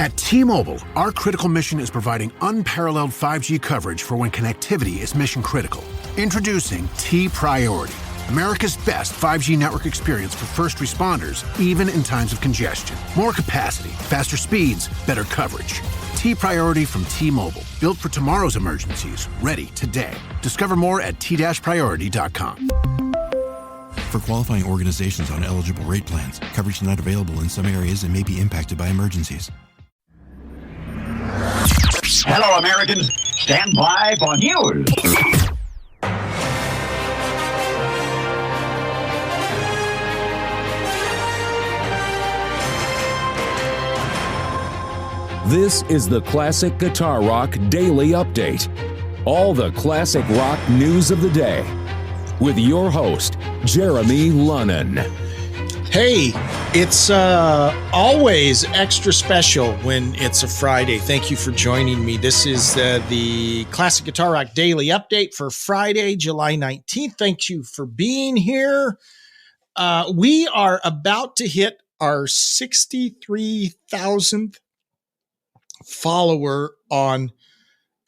At T-Mobile, our critical mission is providing unparalleled 5G coverage for when connectivity is mission critical. Introducing T-Priority, America's best 5G network experience for first responders, even in times of congestion. More capacity, faster speeds, better coverage. T-Priority from T-Mobile, built for tomorrow's emergencies, ready today. Discover more at t-priority.com. For qualifying organizations on eligible rate plans, coverage not available in some areas and may be impacted by emergencies. Hello, Americans. Stand by for news. This is the Classic Guitar Rock Daily Update. All the classic rock news of the day. With your host, Jeremy Lunnan. Hey, it's always extra special when it's a Friday. Thank you for joining me. This is the Classic Guitar Rock Daily Update for Friday, July 19th. Thank you for being here. We are about to hit our 63,000th follower on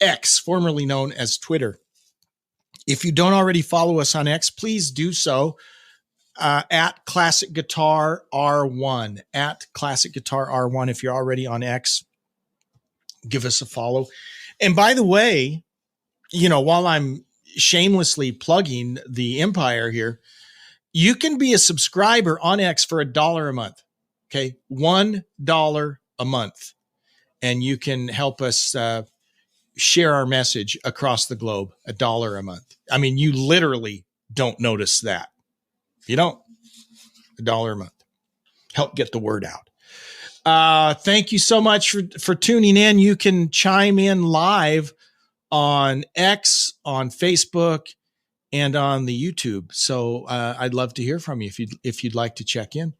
X, formerly known as Twitter. If you don't already follow us on X, please do so. At Classic Guitar R1, at Classic Guitar R1. If you're already on X, give us a follow. And by the way, you know, while I'm shamelessly plugging the empire here, you can be a subscriber on X for $1 a month. Okay. $1 a month. And you can help us share our message across the globe, $1 a month. I mean, you literally don't notice that. You don't, $1 a month. Help get the word out. Thank you so much for tuning in. You can chime in live on X, on Facebook, and on the YouTube. So I'd love to hear from you if you'd like to check in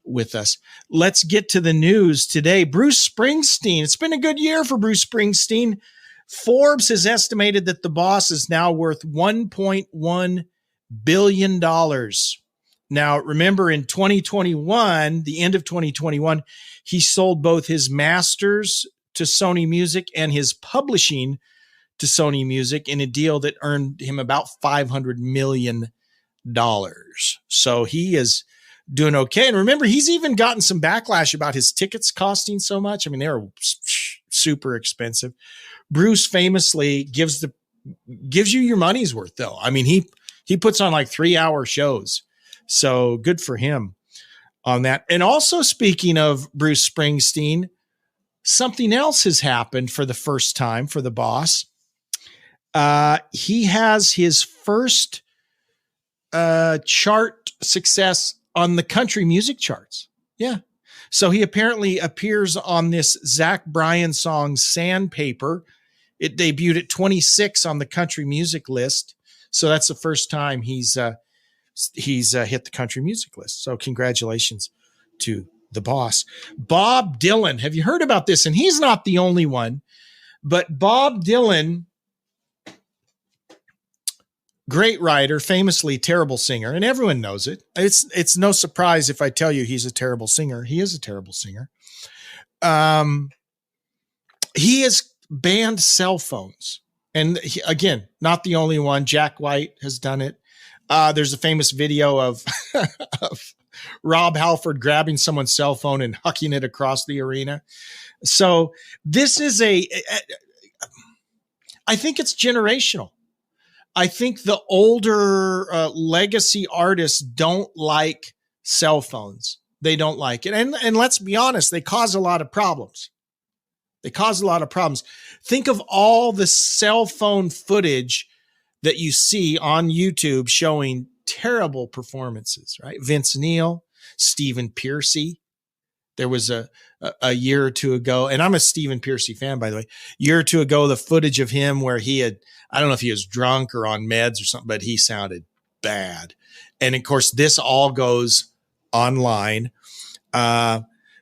with us. Let's get to the news today. Bruce Springsteen. It's been a good year for Bruce Springsteen. Forbes has estimated that the boss is now worth $1.1 billion. Now, remember in 2021, the end of 2021, he sold both his masters to Sony Music and his publishing to Sony Music in a deal that earned him about $500 million. So he is doing okay. And remember, he's even gotten some backlash about his tickets costing so much. I mean, they were super expensive. Bruce famously gives you your money's worth, though. I mean, he puts on like 3-hour shows. So good for him on that. And also, speaking of Bruce Springsteen, something else has happened for the first time for the boss. He has his first chart success on the country music charts. Yeah. So he apparently appears on this Zach Bryan song, Sandpaper. It debuted at 26 on the country music list. So that's the first time he's hit the country music list. So congratulations to the boss. Bob Dylan. Have you heard about this? And he's not the only one, but Bob Dylan, great writer, famously terrible singer, and everyone knows it. It's no surprise if I tell you he's a terrible singer. He is a terrible singer. He has banned cell phones. And again, not the only one. Jack White has done it. There's a famous video of Rob Halford grabbing someone's cell phone and hucking it across the arena. So this is I think it's generational. I think the older legacy artists don't like cell phones. They don't like it. And let's be honest, they cause a lot of problems. Think of all the cell phone footage that you see on YouTube showing terrible performances, right? Vince Neil, Stephen Pearcy. There was a year or two ago, and I'm a Stephen Pearcy fan, by the way, year or two ago, the footage of him where I don't know if he was drunk or on meds or something, but he sounded bad. And of course, this all goes online.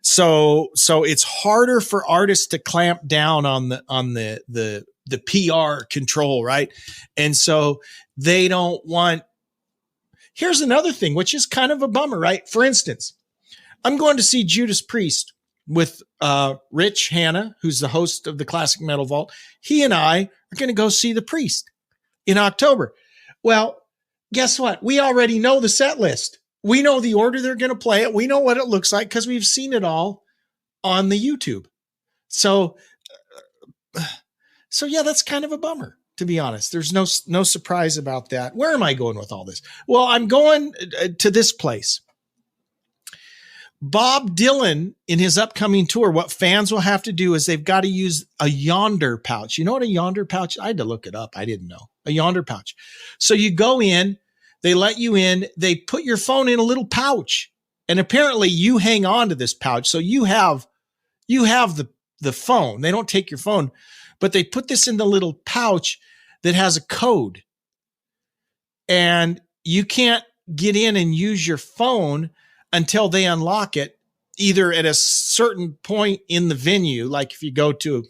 So it's harder for artists to clamp down on the PR control, right? And so they don't want. Here's another thing, which is kind of a bummer, right? For instance, I'm going to see Judas Priest with Rich Hanna, who's the host of the Classic Metal Vault. He and I are going to go see The Priest in October. Well, guess what? We already know the set list. We know the order they're going to play it. We know what it looks like because we've seen it all on the YouTube. So yeah, that's kind of a bummer, to be honest. There's no surprise about that. Where am I going with all this? Well, I'm going to this place. Bob Dylan, in his upcoming tour, what fans will have to do is they've got to use a Yonder pouch. You know what a Yonder pouch? I had to look it up. I didn't know. A Yonder pouch. So you go in, they let you in, they put your phone in a little pouch, and apparently you hang on to this pouch. So you have the phone. They don't take your phone, but they put this in the little pouch that has a code. And you can't get in and use your phone until they unlock it, either at a certain point in the venue, like if you go to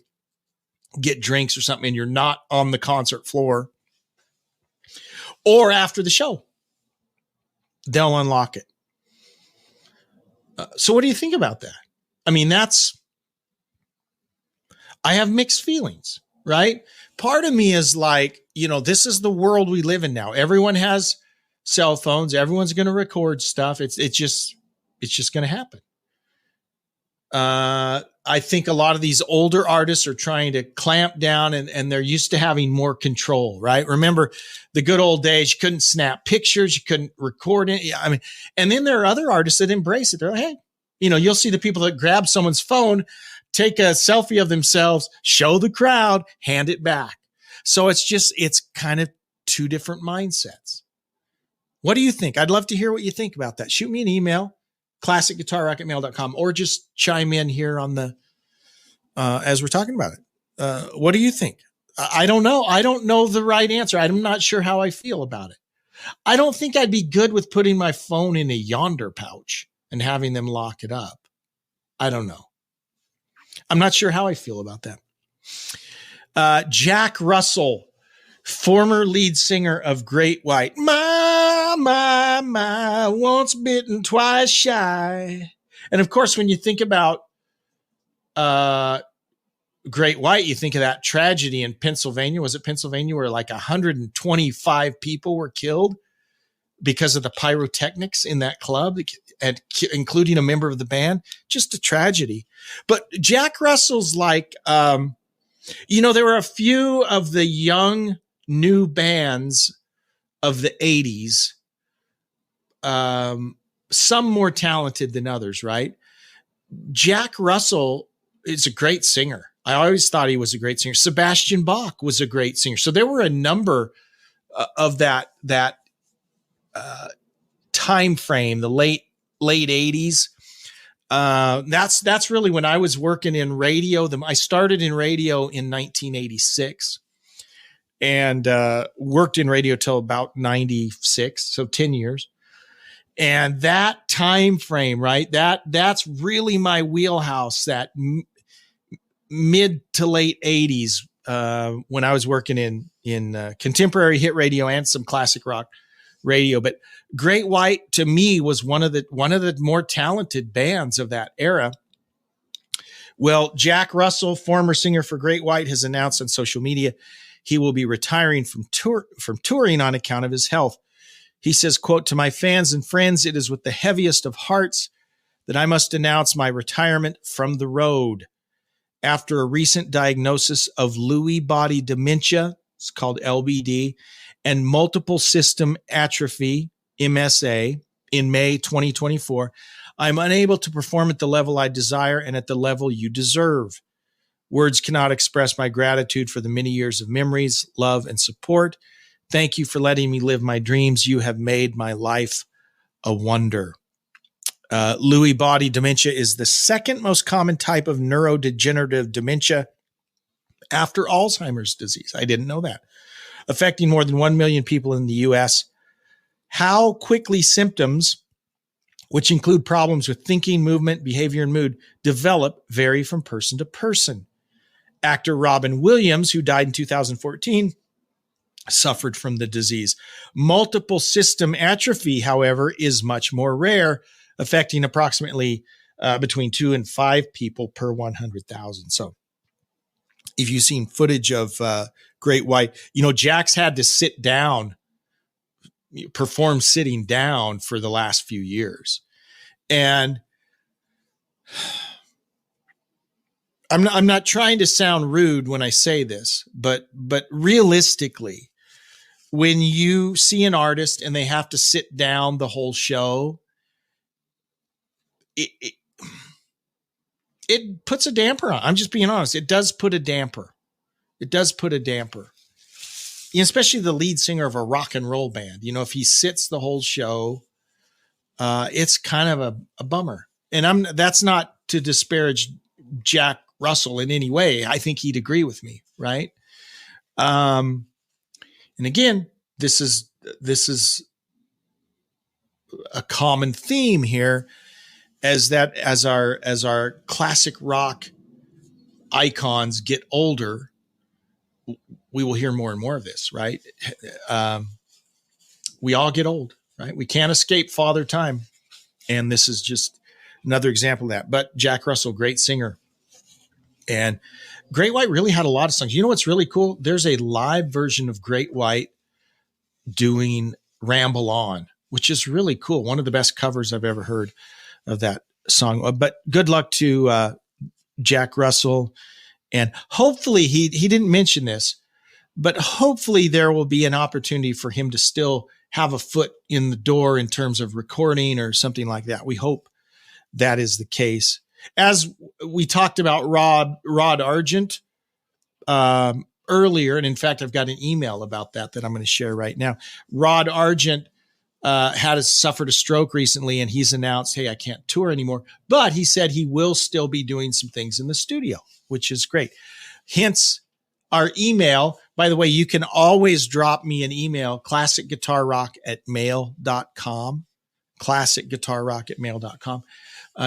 get drinks or something and you're not on the concert floor, or after the show, they'll unlock it. So what do you think about that? I mean, I have mixed feelings, right? Part of me is like, this is the world we live in now. Everyone has cell phones. Everyone's going to record stuff. It's just going to happen. I think a lot of these older artists are trying to clamp down and they're used to having more control, right? Remember the good old days, you couldn't snap pictures, you couldn't record it. I mean, and then there are other artists that embrace it. They're like, hey, you'll see the people that grab someone's phone, take a selfie of themselves, show the crowd, hand it back. So it's kind of two different mindsets. What do you think? I'd love to hear what you think about that. Shoot me an email, classicguitarrock@mail.com, or just chime in here on the, as we're talking about it. What do you think? I don't know. I don't know the right answer. I'm not sure how I feel about it. I don't think I'd be good with putting my phone in a Yonder pouch and having them lock it up. I don't know. I'm not sure how I feel about that. Jack Russell, former lead singer of Great White. My, once bitten, twice shy. And of course, when you think about Great White, you think of that tragedy in Pennsylvania. Was it Pennsylvania where like 125 people were killed because of the pyrotechnics in that club, and including a member of the band? Just a tragedy. But Jack Russell's like, there were a few of the young new bands of the 80s, some more talented than others, right? Jack Russell is a great singer. I always thought he was a great singer. Sebastian Bach was a great singer. So there were a number of that time frame, the late 80s. That's really when I was working in radio. I started in radio in 1986 and worked in radio till about 96, so 10 years. And that time frame, right? That's really my wheelhouse, that mid to late 80s, when I was working in contemporary hit radio and some classic rock radio. But Great White to me was one of the more talented bands of that era. Well, Jack Russell, former singer for Great White, has announced on social media he will be retiring from touring on account of his health. He says, quote, "To my fans and friends, it is with the heaviest of hearts that I must announce my retirement from the road. After a recent diagnosis of Lewy body dementia, it's called LBD, and multiple system atrophy, MSA, in May 2024, I'm unable to perform at the level I desire and at the level you deserve. Words cannot express my gratitude for the many years of memories, love, and support. Thank you for letting me live my dreams. You have made my life a wonder." Lewy body dementia is the second most common type of neurodegenerative dementia after Alzheimer's disease. I didn't know that. Affecting more than 1 million people in the U.S. How quickly symptoms, which include problems with thinking, movement, behavior, and mood, develop vary from person to person. Actor Robin Williams, who died in 2014, suffered from the disease. Multiple system atrophy, however, is much more rare, affecting approximately between 2 and 5 people per 100,000. So if you've seen footage of Great White, Jack's had to sit down, perform sitting down for the last few years. And I'm not trying to sound rude when I say this, but realistically, when you see an artist and they have to sit down the whole show, it puts a damper on. I'm just being honest. It does put a damper. Especially the lead singer of a rock and roll band. If he sits the whole show, it's kind of a bummer. And that's not to disparage Jack Russell in any way. I think he'd agree with me, right? And again, this is a common theme here, as our classic rock icons get older, we will hear more and more of this, right? We all get old, right? We can't escape Father Time. And this is just another example of that. But Jack Russell, great singer. And Great White really had a lot of songs. You know what's really cool? There's a live version of Great White doing Ramble On, which is really cool. One of the best covers I've ever heard of that song. But good luck to Jack Russell. And hopefully he didn't mention this, but hopefully there will be an opportunity for him to still have a foot in the door in terms of recording or something like that. We hope that is the case. As we talked about Rod Argent earlier, and in fact, I've got an email about that I'm going to share right now. Rod Argent suffered a stroke recently, and he's announced, hey, I can't tour anymore. But he said he will still be doing some things in the studio, which is great. Hence our email. By the way, you can always drop me an email, classicguitarrock@mail.com, classicguitarrock@mail.com.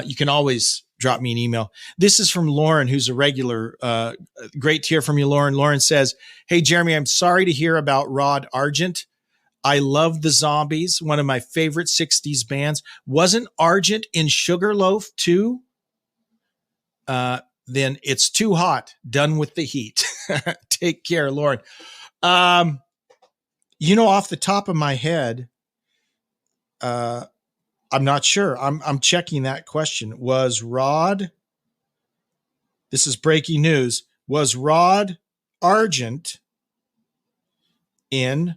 You can always drop me an email. This is from Lauren, who's a regular. Great to hear from you, Lauren. Lauren says, hey, Jeremy, I'm sorry to hear about Rod Argent. I love the Zombies, one of my favorite 60s bands. Wasn't Argent in Sugarloaf too? Then it's too hot. Done with the heat. Take care, Lauren. Off the top of my head, I'm not sure. I'm checking that question. Was Rod, this is breaking news, was Rod Argent in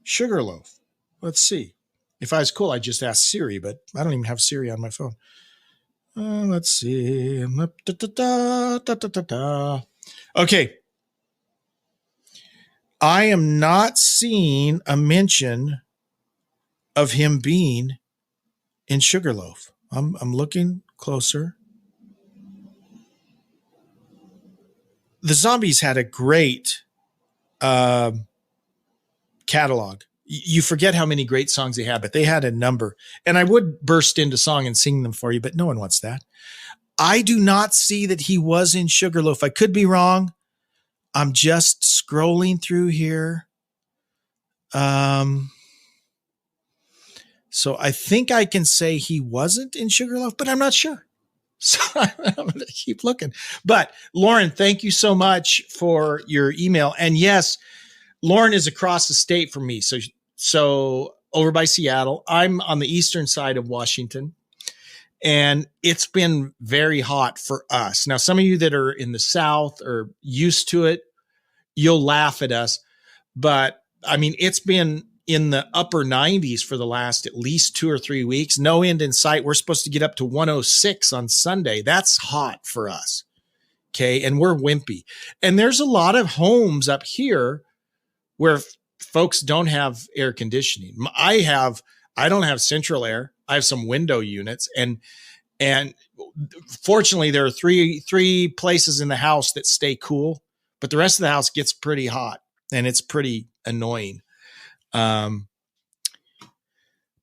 Sugarloaf? Let's see. If I was cool, I'd just ask Siri, but I don't even have Siri on my phone. Let's see. Okay. I am not seeing a mention of him being in Sugarloaf. I'm looking closer. The Zombies had a great catalog. You forget how many great songs they had, but they had a number. And I would burst into song and sing them for you, but no one wants that. I do not see that he was in Sugarloaf. I could be wrong. I'm just scrolling through here. So I think I can say he wasn't in Sugarloaf, but I'm not sure. So I'm going to keep looking. But Lauren, thank you so much for your email. And yes, Lauren is across the state from me. So over by Seattle. I'm on the eastern side of Washington, and it's been very hot for us. Now, some of you that are in the South are used to it. You'll laugh at us, but I mean, it's been in the upper 90s for the last at least 2 or 3 weeks. No end in sight. We're supposed to get up to 106 on Sunday. That's hot for us. Okay. And we're wimpy. And there's a lot of homes up here where folks don't have air conditioning. I don't have central air. I have some window units, and fortunately there are three places in the house that stay cool, but the rest of the house gets pretty hot, and it's pretty annoying. But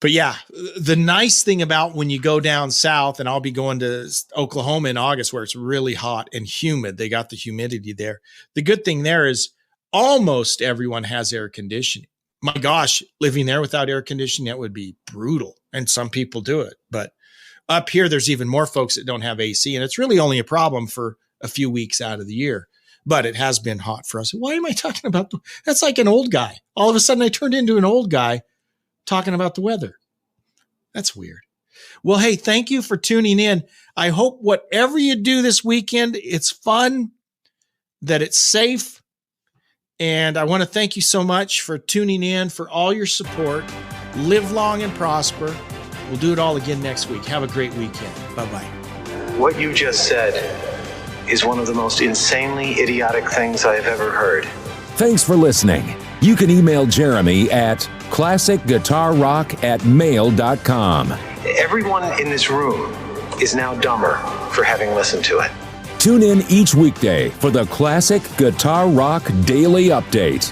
yeah, the nice thing about when you go down south, and I'll be going to Oklahoma in August where it's really hot and humid. They got the humidity there. The good thing there is almost everyone has air conditioning. My gosh, living there without air conditioning, that would be brutal. And some people do it, but Up here, there's even more folks that don't have AC, and it's really only a problem for a few weeks out of the year. But it has been hot for us. Why am I talking about that's like an old guy? All of a sudden, I turned into an old guy talking about the weather. That's weird. Well, hey, thank you for tuning in. I hope whatever you do this weekend, it's fun, that it's safe. And I want to thank you so much for tuning in, for all your support. Live long and prosper. We'll do it all again next week. Have a great weekend. Bye-bye. What you just said is one of the most insanely idiotic things I have ever heard. Thanks for listening. You can email Jeremy at classicguitarrock@mail.com. Everyone in this room is now dumber for having listened to it. Tune in each weekday for the Classic Guitar Rock Daily Update.